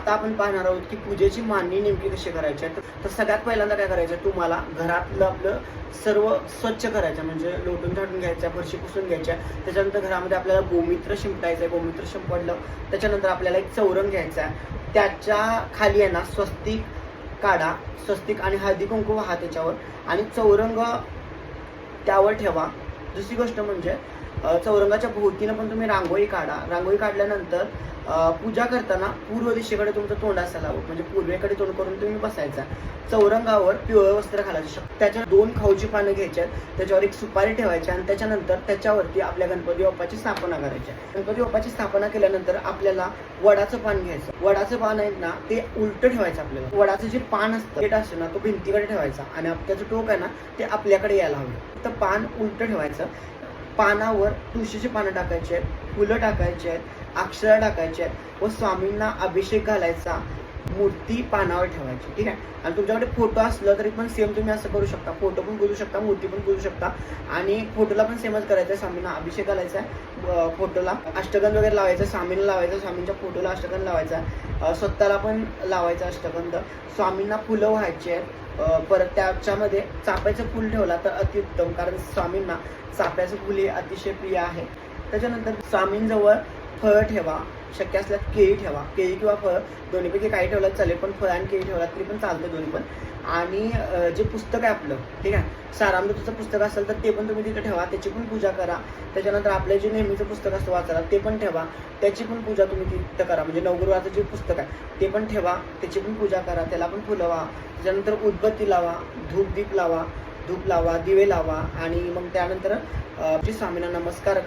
आता आपण पाहणार आहोत की पूजेची मांडणी नेमकी कशी करायची आहे. तर सगळ्यात पहिल्यांदा काय करायचं, तुम्हाला घरातलं आपलं सर्व स्वच्छ करायचं, म्हणजे लोटून झाडून घ्यायचं, फरशी पुसून घ्यायच्या. त्याच्यानंतर घरामध्ये आपल्याला गोमित्र शिंपडायचं आहे. गोमित्र शिंपडलं त्याच्यानंतर आपल्याला एक चौरंग घ्यायचा आहे. त्याच्या खाली आहे ना स्वस्तिक काढा, स्वस्तिक आणि हळदी कुंकू वाहा त्याच्यावर आणि चौरंग त्यावर ठेवा. दुसरी गोष्ट म्हणजे चौरंगाच्या भोवतीनं पण तुम्ही रांगोळी काढा. रांगोळी काढल्यानंतर पूजा करताना पूर्व दिशेकडे तुमचं तोंड असायला हवं, म्हणजे पूर्वेकडे तोंड करून तुम्ही बसायचा. चौरंगावर पिवळं वस्त्र घालायचं. त्याच्या 2 खाऊची पानं घ्यायच्यात, त्याच्यावर एक सुपारी ठेवायची आणि त्याच्यानंतर त्याच्यावरती आपल्या गणपती बाप्पाची स्थापना करायची. गणपती बाप्पाची स्थापना केल्यानंतर आपल्याला वडाचं पान घ्यायचं. वडाचं पान आहे ना ते उलटं ठेवायचं. आपल्याला वडाचं जे पान असतं असतं ना तो भिंतीकडे ठेवायचा आणि त्याचं टोक आहे ना ते आपल्याकडे यायला हवं. तर पान उलटं ठेवायचं. पानावर तुळशीची पानं टाकायची आहेत, फुलं टाकायची आहेत, अक्षरा टाकायची आहेत व स्वामींना अभिषेक घालायचा. मूर्ती पानावर ठेवायची, ठीक आहे. आणि तुमच्याकडे फोटो असलं तरी पण सेम तुम्ही असं करू शकता. फोटो पण पुजू शकता, मूर्ती पण पुजू शकता. आणि फोटोला पण सेमच करायचं आहे. स्वामींना अभिषेक घालायचा आहे, फोटोला अष्टगंध वगैरे लावायचं, स्वामींना लावायचं, स्वामींच्या फोटोला अष्टगंध लावायचा, स्वतःला पण लावायचा अष्टगंध. स्वामींना फुलं व्हायची आहेत. परत त्याच्यामध्ये चाफ्याचं फुल ठेवला तर अतिउत्तम, कारण स्वामींना चाफ्याचं फुल हे अतिशय प्रिय आहे. त्याच्यानंतर स्वामींजवळ फळं ठेवा, शक्य असल्यास केळी ठेवा. केळी किंवा फळ दोन्हीपैकी काही ठेवलं चालेल, पण फळ आणि केळी ठेवला तरी पण चालतं, दोन्ही पण. आणि जे पुस्तक आहे आपलं, ठीक आहे, सारामृतचं पुस्तक असेल तर ते पण तुम्ही तिथे ठेवा, त्याची पण पूजा करा. त्याच्यानंतर आपलं जे नेहमीचं पुस्तक असतं वाचायला ते पण ठेवा, त्याची पण पूजा तुम्ही तिथं करा. म्हणजे नवगुरुवाचं जे पुस्तक आहे ते पण ठेवा, त्याची पण पूजा करा, त्याला पण फुलं लावा. त्याच्यानंतर उदबत्ती लावा, धूप लावा, दिवे लावा आणि मग त्यानंतर स्वामींना नमस्कार करा.